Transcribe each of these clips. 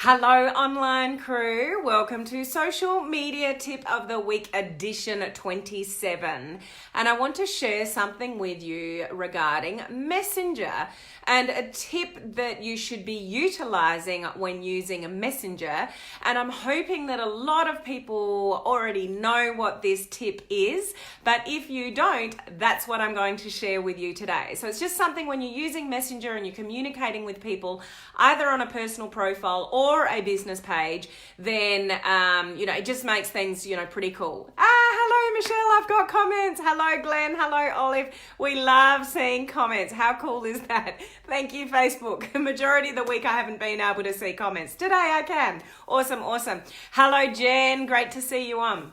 Hello online crew, welcome to Social Media Tip of the Week edition 27, and I want to share something with you regarding Messenger and a tip that you should be utilizing when using a Messenger. And I'm hoping that a lot of people already know what this tip is, but if you don't, that's what I'm going to share with you today. So it's just something when you're using Messenger and you're communicating with people either on a personal profile or a business page, then it just makes things pretty cool. Hello Michelle, I've got comments. Hello Glenn, hello Olive. We love seeing comments. How cool is that? Thank you Facebook. The majority of the week I haven't been able to see comments. Today I can. Awesome. Hello Jen, great to see you on.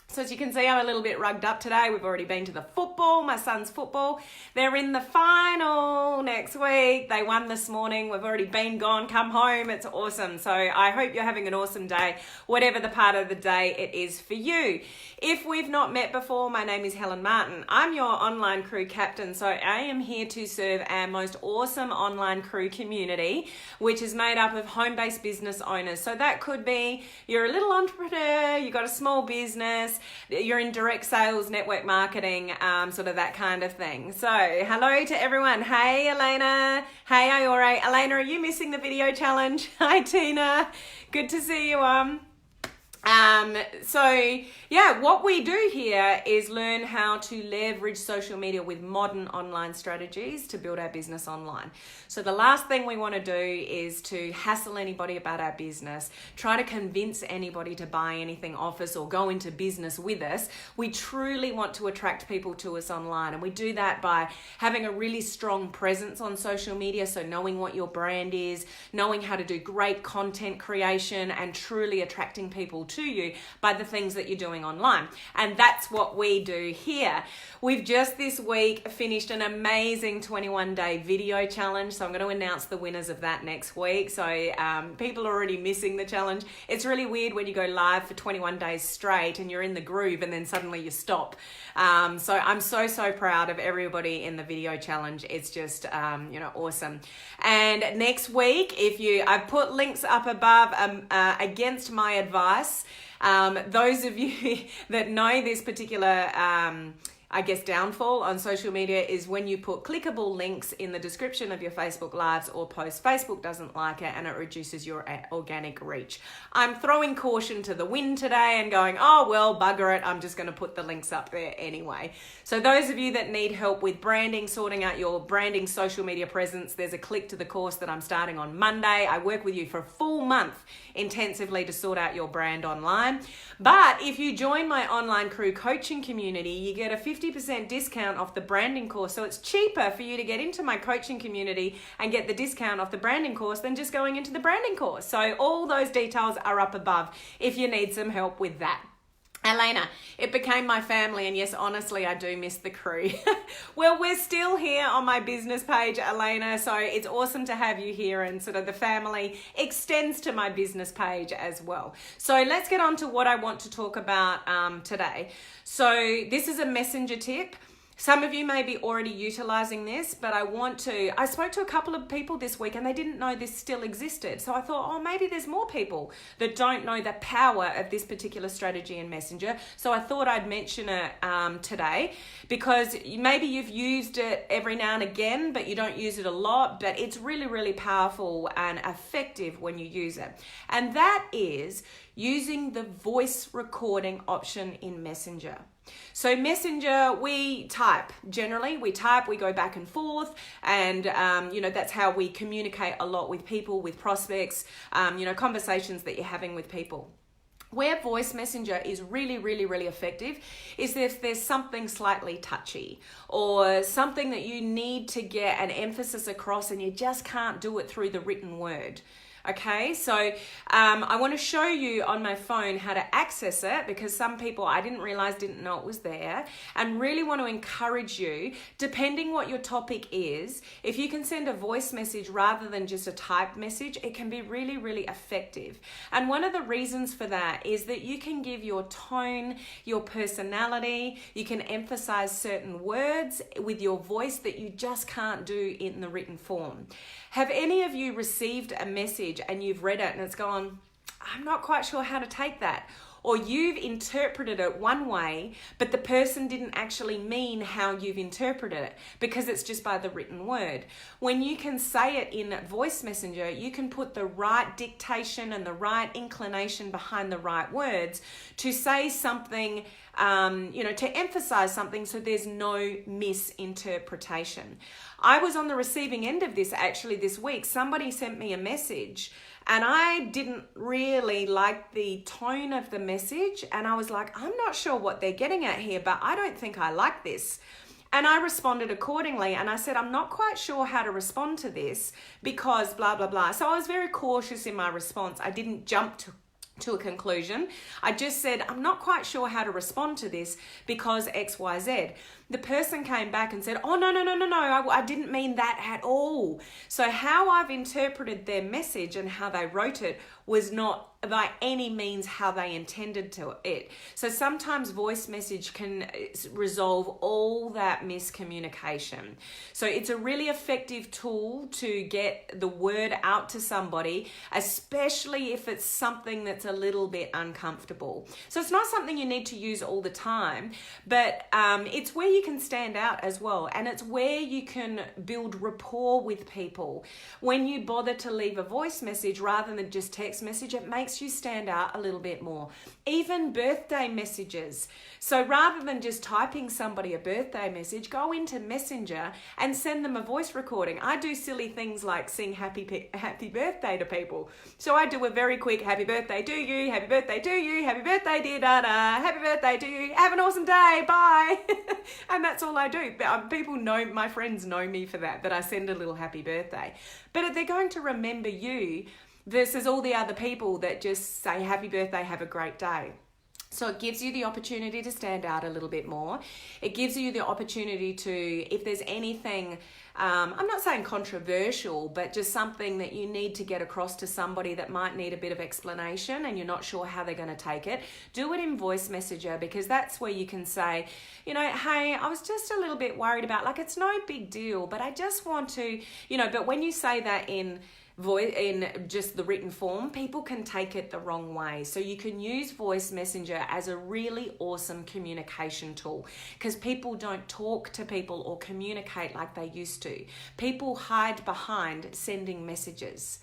So as you can see, I'm a little bit rugged up today. We've already been to the football, my son's football. They're in the final next week. They won this morning. We've already been gone, come home. It's awesome. So I hope you're having an awesome day, whatever the part of the day it is for you. If we've not met before, my name is Helen Martin. I'm your online crew captain. So I am here to serve our most awesome online crew community, which is made up of home-based business owners. So that could be you're a little entrepreneur, you've got a small business, you're in direct sales, network marketing, sort of that kind of thing. So hello to everyone. Hey Elena. Hey Iore. Elena, are you missing the video challenge? Hi Tina. Good to see you what we do here is learn how to leverage social media with modern online strategies to build our business online. So the last thing we want to do is to hassle anybody about our business, try to convince anybody to buy anything off us or go into business with us. We truly want to attract people to us online, and we do that by having a really strong presence on social media. So knowing what your brand is, knowing how to do great content creation, and truly attracting people to you by the things that you're doing online. And that's what we do here. We've just this week finished an amazing 21-day video challenge. So I'm going to announce the winners of that next week. So people are already missing the challenge. It's really weird when you go live for 21 days straight and you're in the groove and then suddenly you stop. So I'm so proud of everybody in the video challenge. It's just, awesome. And next week, I've put links up above against my advice. Those of you that know this particular downfall on social media is when you put clickable links in the description of your Facebook Lives or post. Facebook doesn't like it and it reduces your organic reach. I'm throwing caution to the wind today and going, oh, well, bugger it. I'm just going to put the links up there anyway. So those of you that need help with branding, sorting out your branding social media presence, there's a click to the course that I'm starting on Monday. I work with you for a full month intensively to sort out your brand online. But if you join my online crew coaching community, you get a 50% discount off the branding course. So it's cheaper for you to get into my coaching community and get the discount off the branding course than just going into the branding course. So all those details are up above if you need some help with that. Elena, it became my family, and yes, honestly, I do miss the crew. Well, we're still here on my business page, Elena, so it's awesome to have you here, and sort of the family extends to my business page as well. So let's get on to what I want to talk about today. So this is a messenger tip. Some of you may be already utilizing this, but I spoke to a couple of people this week and they didn't know this still existed. So I thought, maybe there's more people that don't know the power of this particular strategy in Messenger. So I thought I'd mention it today, because maybe you've used it every now and again, but you don't use it a lot, but it's really powerful and effective when you use it. And that is using the voice recording option in Messenger. So Messenger, we type, we go back and forth, and that's how we communicate a lot with people, with prospects, conversations that you're having with people. Where voice messenger is really effective is if there's something slightly touchy or something that you need to get an emphasis across and you just can't do it through the written word. Okay, so I want to show you on my phone how to access it, because some people I didn't realize didn't know it was there, and really want to encourage you, depending what your topic is, if you can send a voice message rather than just a typed message, it can be really effective. And one of the reasons for that is that you can give your tone, your personality, you can emphasize certain words with your voice that you just can't do in the written form. Have any of you received a message message and you've read it and it's gone, I'm not quite sure how to take that. Or you've interpreted it one way, but the person didn't actually mean how you've interpreted it because it's just by the written word. When you can say it in voice messenger, you can put the right dictation and the right inclination behind the right words to say something, to emphasize something so there's no misinterpretation. I was on the receiving end of this actually this week. Somebody sent me a message and I didn't really like the tone of the message. And I was like, I'm not sure what they're getting at here, but I don't think I like this. And I responded accordingly. And I said, I'm not quite sure how to respond to this because blah, blah, blah. So I was very cautious in my response. I didn't jump to a conclusion. I just said, I'm not quite sure how to respond to this because X, Y, Z. The person came back and said, oh, no, I didn't mean that at all. So how I've interpreted their message and how they wrote it was not by any means how they intended to it. So sometimes voice message can resolve all that miscommunication. So it's a really effective tool to get the word out to somebody, especially if it's something that's a little bit uncomfortable. So it's not something you need to use all the time, but it's where you can stand out as well. And it's where you can build rapport with people. When you bother to leave a voice message rather than just text message, it makes you stand out a little bit more. Even birthday messages. So rather than just typing somebody a birthday message, go into Messenger and send them a voice recording. I do silly things like sing happy birthday to people. So I do a very quick happy birthday to you, happy birthday to you, happy birthday dear Dada, happy birthday to you, have an awesome day, bye. And that's all I do. People know, my friends know me for that I send a little happy birthday. But they're going to remember you versus all the other people that just say happy birthday, have a great day. So it gives you the opportunity to stand out a little bit more. It gives you the opportunity to, if there's anything, I'm not saying controversial, but just something that you need to get across to somebody that might need a bit of explanation and you're not sure how they're going to take it, do it in voice messenger, because that's where you can say, hey, I was just a little bit worried about, it's no big deal, but I just want to, but when you say that in just the written form, people can take it the wrong way. So you can use voice messenger as a really awesome communication tool because people don't talk to people or communicate like they used to. People hide behind sending messages.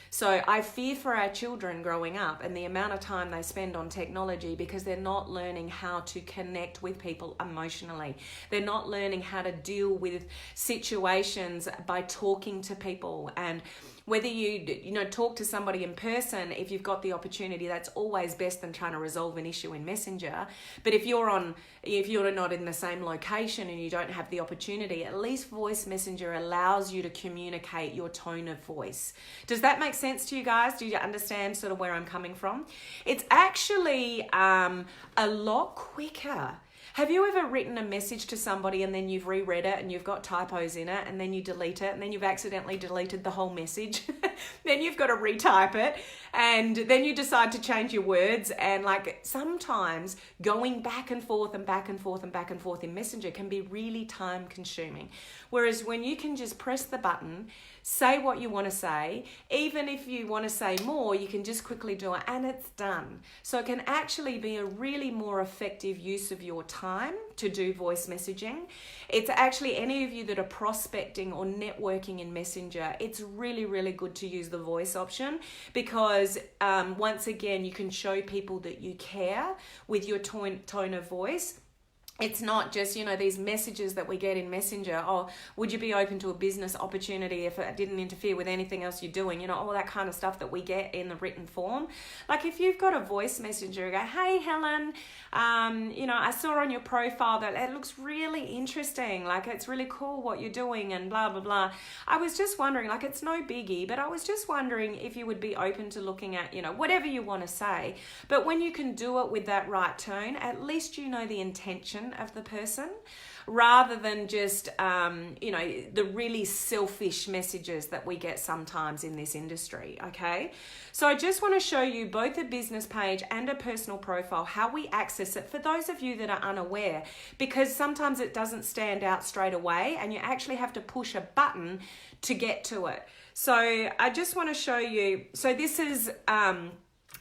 So I fear for our children growing up and the amount of time they spend on technology because they're not learning how to connect with people emotionally. They're not learning how to deal with situations by talking to people. And whether you talk to somebody in person, if you've got the opportunity, that's always best than trying to resolve an issue in Messenger. But if you're not in the same location and you don't have the opportunity, at least voice messenger allows you to communicate your tone of voice. Does that make sense to you guys? Do you understand sort of where I'm coming from? It's actually a lot quicker. Have you ever written a message to somebody and then you've reread it and you've got typos in it and then you delete it and then you've accidentally deleted the whole message? Then you've got to retype it and then you decide to change your words, and sometimes going back and forth and back and forth and back and forth in Messenger can be really time consuming. Whereas when you can just press the button, say what you want to say, even if you want to say more, you can just quickly do it and it's done. So it can actually be a really more effective use of your time to do voice messaging. It's actually, any of you that are prospecting or networking in Messenger, it's really, really good to use the voice option because once again, you can show people that you care with your tone of voice. It's not just, these messages that we get in Messenger. Oh, would you be open to a business opportunity if it didn't interfere with anything else you're doing? All that kind of stuff that we get in the written form. If you've got a voice messenger, go, hey, Helen, I saw on your profile that it looks really interesting. It's really cool what you're doing and blah, blah, blah. I was just wondering, it's no biggie, but I was just wondering if you would be open to looking at, whatever you want to say. But when you can do it with that right tone, at least you know the intention of the person. rather than just, the really selfish messages that we get sometimes in this industry, okay? So I just want to show you both a business page and a personal profile, how we access it for those of you that are unaware, because sometimes it doesn't stand out straight away and you actually have to push a button to get to it. So I just want to show you, so this is,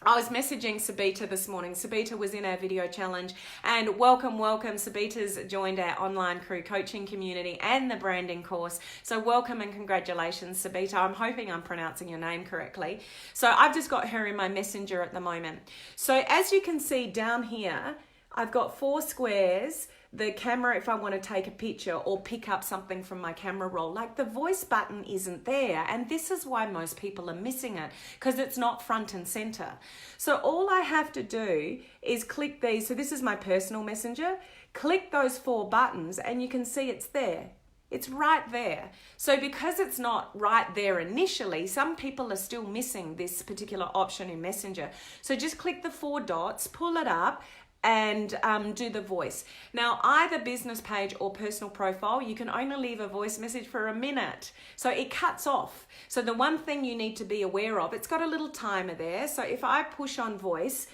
I was messaging Sabita this morning. Sabita was in our video challenge, and welcome. Sabita's joined our online crew coaching community and the branding course. So welcome and congratulations, Sabita. I'm hoping I'm pronouncing your name correctly. So I've just got her in my messenger at the moment. So as you can see down here, I've got 4 squares. The camera, if I want to take a picture or pick up something from my camera roll, like the voice button isn't there. And this is why most people are missing it, because it's not front and center. So all I have to do is click these. So this is my personal messenger. Click those 4 buttons and you can see it's there. It's right there. So because it's not right there initially, some people are still missing this particular option in Messenger. So just click the 4 dots, pull it up, and do the voice. Now, either business page or personal profile, you can only leave a voice message for a minute. So it cuts off. So the one thing you need to be aware of, it's got a little timer there. So if I push on voice,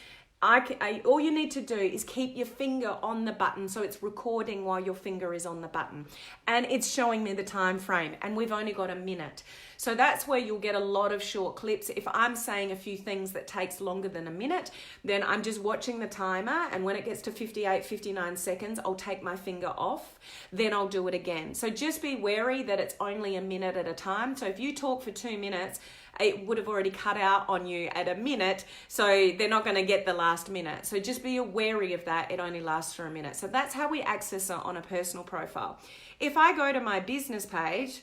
all you need to do is keep your finger on the button so it's recording while your finger is on the button, and it's showing me the time frame, and we've only got a minute. So that's where you'll get a lot of short clips. If I'm saying a few things that takes longer than a minute, then I'm just watching the timer, and when it gets to 58, 59 seconds, I'll take my finger off, then I'll do it again. So just be wary that it's only a minute at a time. So if you talk for 2 minutes, it would have already cut out on you at a minute, so they're not going to get the last minute. So just be wary of that. It only lasts for a minute. So that's how we access it on a personal profile. If I go to my business page,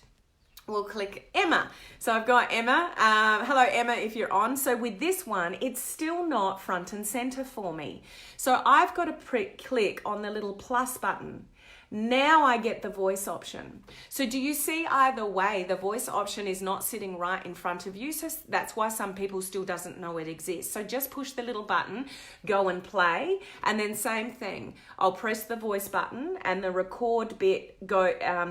we'll click Emma. So I've got Emma. Hello, Emma, if you're on. So with this one, it's still not front and center for me. So I've got to click on the little plus button. Now I get the voice option. So do you see either way, the voice option is not sitting right in front of you. So that's why some people still doesn't know it exists. So just push the little button, go and play, and then same thing. I'll press the voice button and the record bit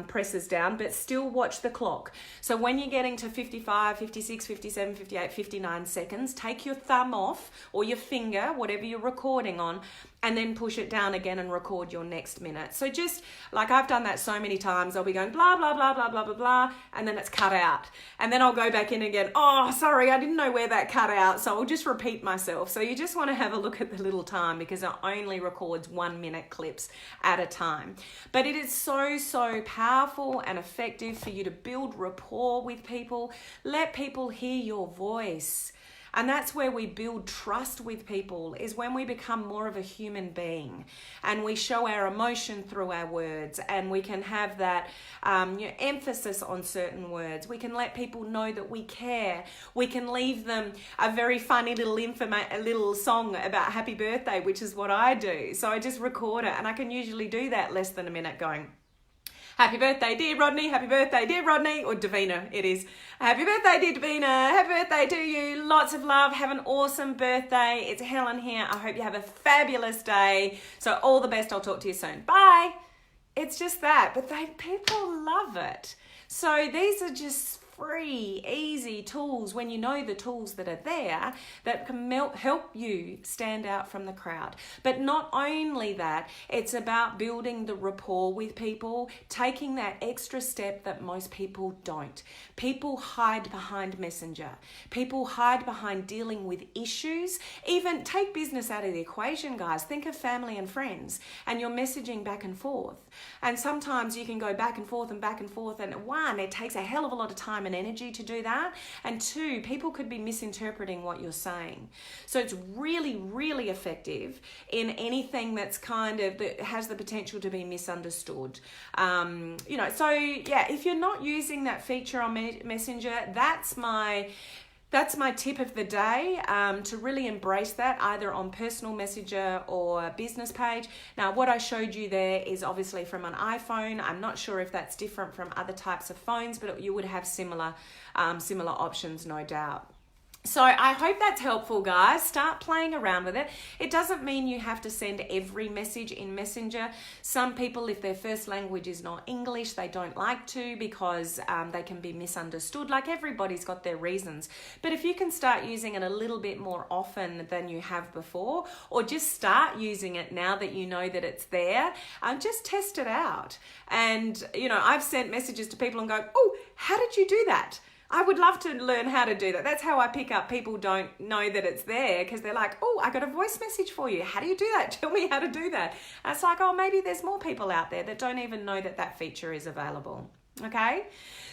presses down, but still watch the clock. So when you're getting to 55, 56, 57, 58, 59 seconds, take your thumb off or your finger, whatever you're recording on, and then push it down again and record your next minute. So just like I've done that so many times, I'll be going blah, blah, blah, blah, blah, blah, blah, and then it's cut out. And then I'll go back in again, oh, sorry, I didn't know where that cut out. So I'll just repeat myself. So you just want to have a look at the little time, because it only records 1 minute clips at a time. But it is so, so powerful and effective for you to build rapport with people. Let people hear your voice. And that's where we build trust with people, is when we become more of a human being and we show our emotion through our words, and we can have that emphasis on certain words. We can let people know that we care. We can leave them a very funny little song about happy birthday, which is what I do. So I just record it, and I can usually do that less than a minute going, happy birthday, dear Rodney. Happy birthday, dear Rodney. Or Davina, it is. Happy birthday, dear Davina. Happy birthday to you. Lots of love. Have an awesome birthday. It's Helen here. I hope you have a fabulous day. So all the best. I'll talk to you soon. Bye. It's just that. But people love it. So these are just free, easy tools, when you know the tools that are there, that can help you stand out from the crowd. But not only that, it's about building the rapport with people, taking that extra step that most people don't. People hide behind Messenger. People hide behind dealing with issues. Even take business out of the equation, guys. Think of family and friends, and you're messaging back and forth. And sometimes you can go back and forth, and one, it takes a hell of a lot of time and energy to do that, and 2, people could be misinterpreting what you're saying. So it's really, really effective in anything that's that has the potential to be misunderstood. So yeah, if you're not using that feature on Messenger, that's my tip of the day, to really embrace that, either on personal messenger or business page. Now, what I showed you there is obviously from an iPhone. I'm not sure if that's different from other types of phones, but you would have similar options, no doubt. So I hope that's helpful, guys. Start playing around with it. It doesn't mean you have to send every message in Messenger. Some people, if their first language is not English, they don't like to because they can be misunderstood. Like, everybody's got their reasons. But if you can start using it a little bit more often than you have before, or just start using it now that you know that it's there, just test it out. And, you know, I've sent messages to people and go, oh, how did you do that? I would love to learn how to do that. That's how I pick up people don't know that it's there, because they're like, oh, I got a voice message for you. How do you do that? Tell me how to do that. And it's like, oh, maybe there's more people out there that don't even know that that feature is available. Okay,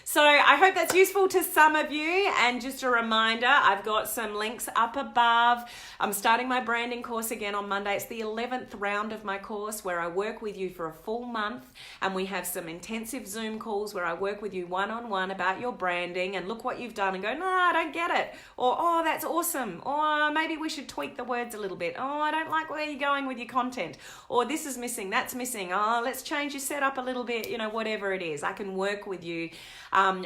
so I hope that's useful to some of you. And just a reminder, I've got some links up above. I'm starting my branding course again on Monday. It's the 11th round of my course, where I work with you for a full month, and we have some intensive Zoom calls where I work with you one-on-one about your branding and look what you've done and go, no, I don't get it. Or, oh, that's awesome. Or maybe we should tweak the words a little bit. Oh, I don't like where you're going with your content. Or this is missing, that's missing. Oh, let's change your setup a little bit, you know, whatever it is. I can work with you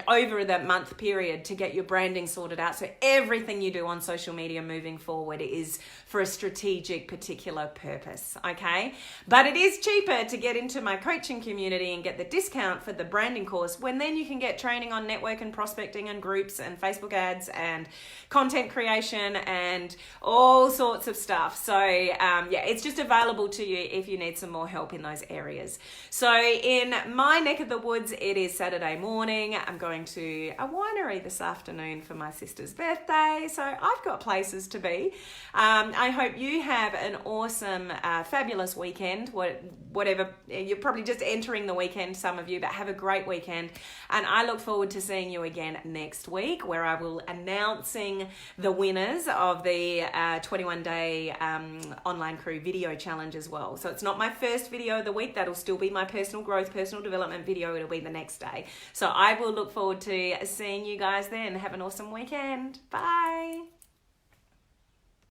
over that month period to get your branding sorted out, so everything you do on social media moving forward is for a strategic particular purpose. Okay, but it is cheaper to get into my coaching community and get the discount for the branding course, when then you can get training on network and prospecting and groups and Facebook ads and content creation and all sorts of stuff. So yeah, it's just available to you if you need some more help in those areas. So in my neck of the woods, it is Saturday morning. I'm going to a winery this afternoon for my sister's birthday, so I've got places to be. I hope you have an awesome, fabulous weekend. Whatever, you're probably just entering the weekend, some of you, but have a great weekend. And I look forward to seeing you again next week, where I will announcing the winners of the 21-day online crew video challenge as well. So it's not my first video of the week. That'll still be my personal growth, personal development video. It'll be the next day. So I will look forward to seeing you guys then. Have an awesome weekend. Bye.